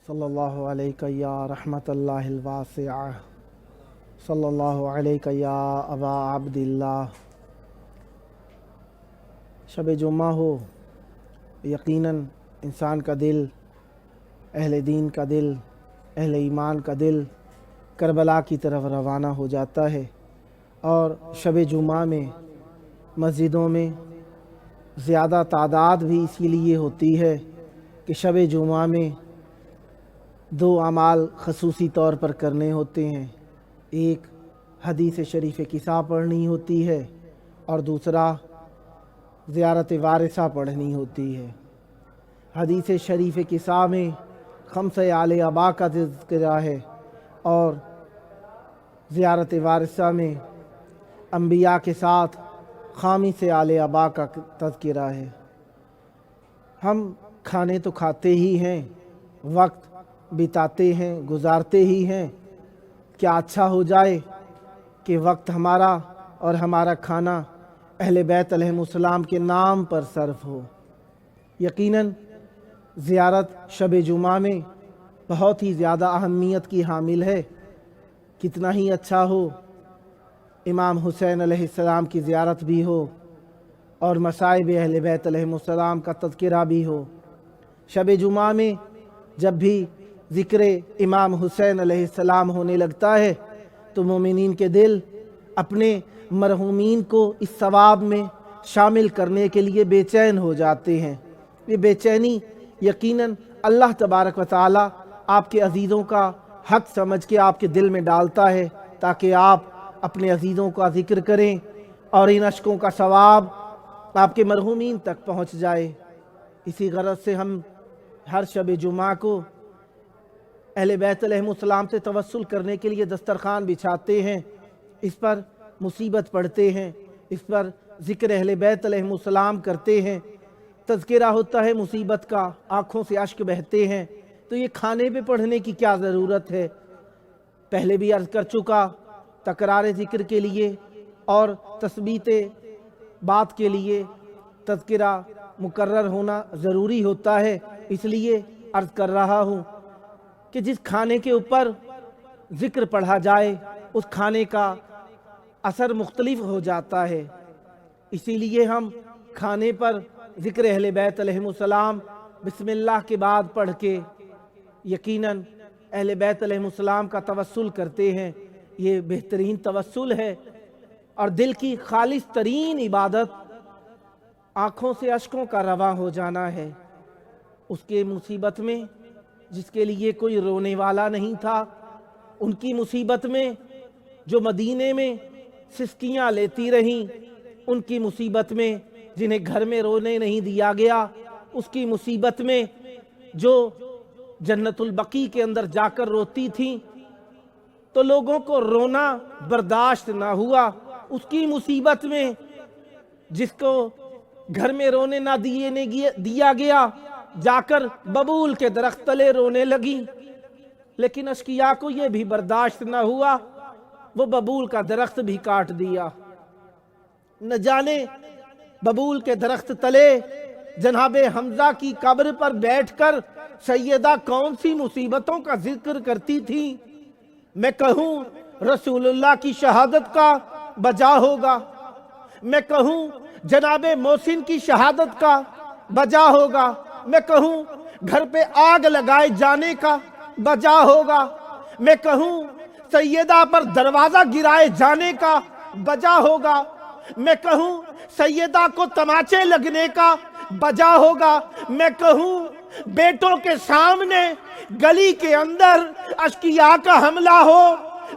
सल्लल्लाहु अलैका या रहमतल्लाहिल वासिआ सल्लल्लाहु अलैका या अबा अब्दिल्लाह। शब जुम्मा हो, यकीनन इंसान का दिल, अहले दीन का दिल, अहले ईमान का दिल करबला की तरफ रवाना हो जाता है। और शब जुम्मा में मस्जिदों में ज़्यादा तादाद भी इसीलिए होती है कि शब जुम्मा में दो अमाल खसूसी तौर पर करने होते हैं। एक हदीस शरीफ किसा पढ़नी होती है और दूसरा ज़ियारत वारिसा पढ़नी होती है। हदीस शरीफ किसा में खम्स आले अबा का ज़िक्र है और ज़ियारत वारिसा में अंबिया के साथ खामी से आले अबा का तज़किरा है। हम खाने तो खाते ही हैं, वक्त बिताते हैं, गुजारते ही हैं। क्या अच्छा हो जाए कि वक्त हमारा और हमारा खाना अहले बैत अलैहिमुस्सलाम के नाम पर सर्फ हो। यकीनन ज़ियारत शब जुमा में बहुत ही ज़्यादा अहमियत की हामिल है। कितना ही अच्छा हो इमाम हुसैन अलैहिस्सलाम की ज़ियारत भी हो और मसाइब अहले बैत अलैहिमुस्सलाम का तज़किरा भी हो। शब जुमा में जब भी ज़िक्र इमाम हुसैन अलैहिस्सलाम होने लगता है तो मोमिनीन के दिल अपने मरहूमीन को इस सवाब में शामिल करने के लिए बेचैन हो जाते हैं। ये बेचैनी यकीनन अल्लाह तबारक व तआला आपके अज़ीज़ों का हक़ समझ के आपके दिल में डालता है ताकि आप अपने अज़ीज़ों का ज़िक्र करें और इन अशकों का सवाब आपके मरहूमीन तक पहुँच जाए। इसी गरज से हम हर शब जुमा को अहले बैत अलैहिमुस्सलाम से तवस्सुल करने के लिए दस्तरखान बिछाते हैं, इस पर मुसीबत पढ़ते हैं, इस पर ज़िक्र अहले बैत अलैहिमुस्सलाम करते हैं, तज़किरा होता है मुसीबत का, आँखों से अश्क बहते हैं। तो ये खाने पे पढ़ने की क्या ज़रूरत है। पहले भी अर्ज़ कर चुका, तकरार ज़िक्र के लिए और तस्बीत बात के लिए तज़किरा मुकर्रर होना ज़रूरी होता है। इसलिए अर्ज़ कर रहा हूँ कि जिस खाने के ऊपर ज़िक्र पढ़ा जाए उस खाने का असर मुख्तलिफ हो जाता है। इसीलिए हम खाने पर ज़िक्र अहले बैत अलैहिमुस्सलाम बिस्मिल्लाह के बाद पढ़ के यकीनन अहले बैत अलैहिमुस्सलाम का तवस्सुल करते हैं। ये बेहतरीन तवस्सुल है और दिल की खालिस तरीन इबादत आँखों से अश्कों का रवा हो जाना है। उसके मुसीबत में जिसके लिए कोई रोने वाला नहीं था, उनकी मुसीबत में जो मदीने में सिसकियाँ लेती रहीं, उनकी मुसीबत में जिन्हें घर में रोने नहीं दिया गया, उसकी मुसीबत में जो जन्नतुल बकी के अंदर जाकर रोती थीं तो लोगों को रोना बर्दाश्त ना हुआ, उसकी मुसीबत में जिसको घर में रोने ना दिया गया जाकर बबूल के दरख्त तले रोने लगी। लेकिन अशकिया को यह भी बर्दाश्त न हुआ, वो बबूल का दरख्त भी काट दिया। न जाने बबूल के दरख्त तले जनाबे हमजा की कब्र पर बैठकर सैयदा कौन सी मुसीबतों का जिक्र करती थी। मैं कहूँ रसूलुल्लाह की शहादत का बजा होगा, मैं कहूँ जनाबे मोहसिन की शहादत का बजा होगा, मैं कहूँ घर पे आग लगाए जाने का बजा होगा, मैं कहूँ सैयदा पर दरवाजा गिराए जाने का बजा होगा, मैं कहूँ सैयदा को तमाचे लगने का बजा होगा, मैं कहूँ बेटों के सामने गली के अंदर अशकिया का हमला हो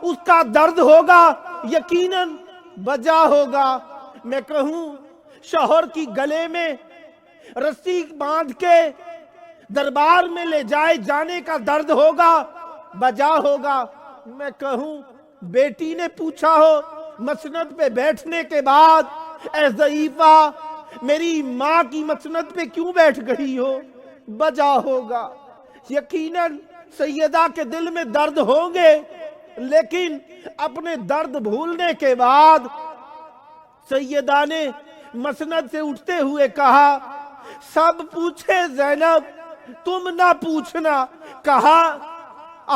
उसका दर्द होगा, यकीनन बजा होगा, मैं कहूँ शौहर की गले में रस्सी बांध के दरबार में ले जाए जाने का दर्द होगा, बजा होगा, मैं कहूँ बेटी ने पूछा हो मसनद पे बैठने के बाद, ऐ ज़ईफ़ा मेरी माँ की मसनद पे क्यों बैठ गई हो, बजा होगा। यकीनन सैयदा के दिल में दर्द होंगे, लेकिन अपने दर्द भूलने के बाद सैयदा ने मसनद से उठते हुए कहा, सब पूछे ज़ैनब तुम ना पूछना, کہا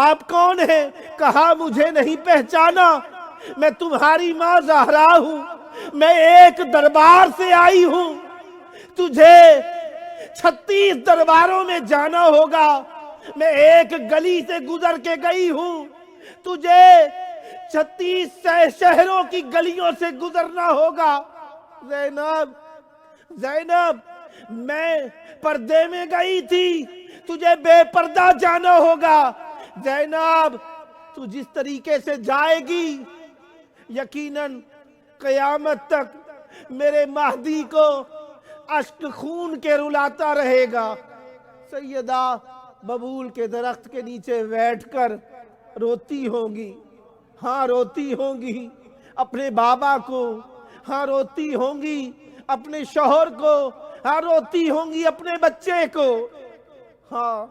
آپ کون ہیں؟ کہا مجھے نہیں پہچانا، میں تمہاری ماں زہرا ہوں، میں ایک دربار سے آئی ہوں، تجھے 36 درباروں میں جانا ہوگا، میں ایک گلی سے گزر کے گئی ہوں، تجھے 36 شہروں کی گلیوں سے گزرنا ہوگا۔ زینب زینب میں پردے میں گئی تھی، تجھے بے پردہ جانا ہوگا۔ زینب تو جس طریقے سے جائے گی یقیناً قیامت تک میرے مہدی کو اشک خون کے رلاتا رہے گا۔ سیدہ ببول کے درخت کے نیچے بیٹھ کر روتی ہوں گی، ہاں روتی ہوں گی اپنے بابا کو، ہاں روتی ہوں گی اپنے شوہر کو، ہاں روتی ہوں گی اپنے بچے کو۔ ہاں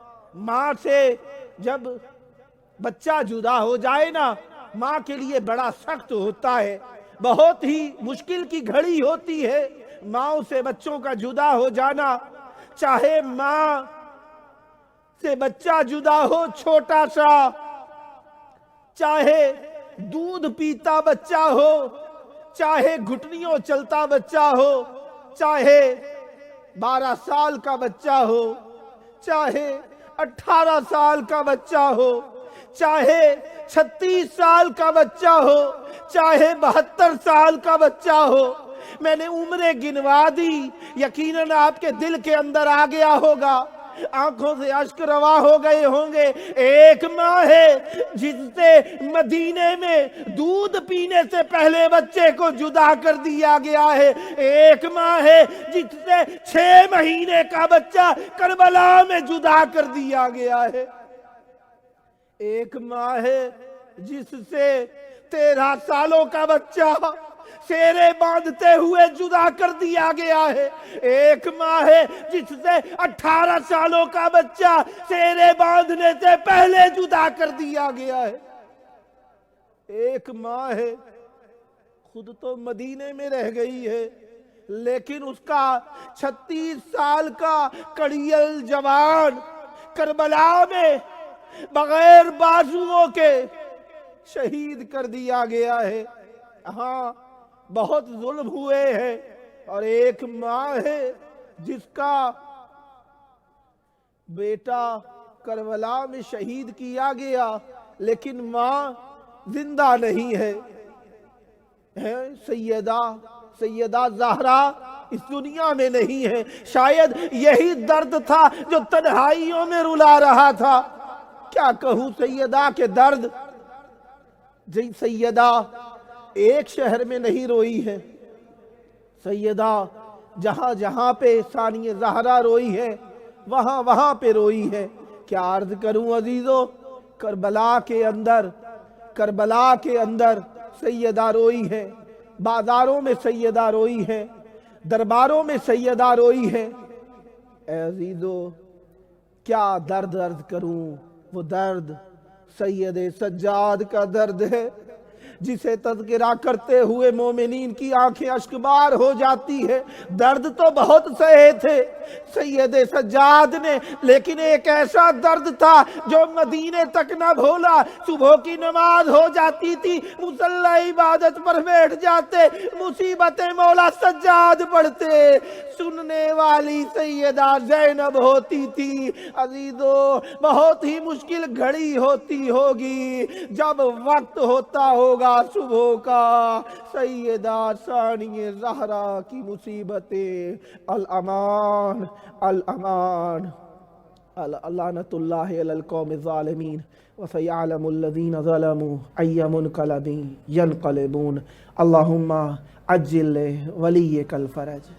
ماں سے جب بچہ جدا ہو جائے نا، ماں کے لیے بڑا سخت ہوتا ہے، بہت ہی مشکل کی گھڑی ہوتی ہے ماں سے بچوں کا جدا ہو جانا۔ چاہے ماں سے بچہ جدا ہو چھوٹا سا، چاہے دودھ پیتا بچہ ہو، چاہے گھٹنیوں چلتا بچہ ہو، چاہے 12 سال کا بچہ ہو، چاہے 18 سال کا بچہ ہو، چاہے 36 سال کا بچہ ہو، چاہے 72 سال کا بچہ ہو، میں نے عمریں گنوا دی، یقیناً آپ کے دل کے اندر آ گیا ہوگا، آنکھوں سے اشک روا ہو گئے ہوں گے۔ ایک ماں ہے جس سے مدینے میں دودھ پینے سے پہلے بچے کو جدا کر دیا گیا ہے، ایک ماں ہے جس سے 6 مہینے کا بچہ کربلا میں جدا کر دیا گیا ہے، ایک ماں ہے جس سے 13 سالوں کا بچہ سیرے باندھتے ہوئے جدا کر دیا گیا ہے، ایک ماں ہے جس سے 18 سالوں کا بچہ سیرے باندھنے سے پہلے جدا کر دیا گیا ہے، ایک ماں ہے خود تو مدینے میں رہ گئی ہے لیکن اس کا 36 سال کا کڑیل جوان کربلا میں بغیر بازوؤں کے شہید کر دیا گیا ہے۔ ہاں بہت ظلم ہوئے ہیں، اور ایک ماں ہے جس کا بیٹا کربلا میں شہید کیا گیا لیکن ماں زندہ نہیں ہے، سیدہ زہرا اس دنیا میں نہیں ہے۔ شاید یہی درد تھا جو تنہائیوں میں رلا رہا تھا۔ کیا کہوں سیدہ کے درد، سیدہ ایک شہر میں نہیں روئی ہے، سیدہ جہاں جہاں پہ ثانی زہرا روئی ہے وہاں وہاں پہ روئی ہے۔ کیا عرض کروں عزیزو، کربلا کے اندر سیدہ روئی ہے، بازاروں میں سیدہ روئی ہے، درباروں میں سیدہ روئی ہے۔ اے عزیزو کیا درد عرض کروں، وہ درد سید سجاد کا درد ہے جسے تذکرہ کرتے ہوئے مومنین کی آنکھیں اشکبار ہو جاتی ہے۔ درد تو بہت سہے تھے سید سجاد نے، لیکن ایک ایسا درد تھا جو مدینے تک نہ بھولا۔ صبح کی نماز ہو جاتی تھی، مصلی عبادت پر بیٹھ جاتے، مصیبتیں مولا سجاد پڑھتے، سننے والی سیدہ زینب ہوتی تھی۔ عزیزو بہت ہی مشکل گھڑی ہوتی ہوگی جب وقت ہوتا ہوگا صبح کا، سیدہ ثانی زہرا کی مصیبتیں، الامان الامان لعنت اللہ علی القوم الظالمین وسیعلم الذین ظلموا ای منقلب ینقلبون۔ اللہم عجل ولیک الفرج۔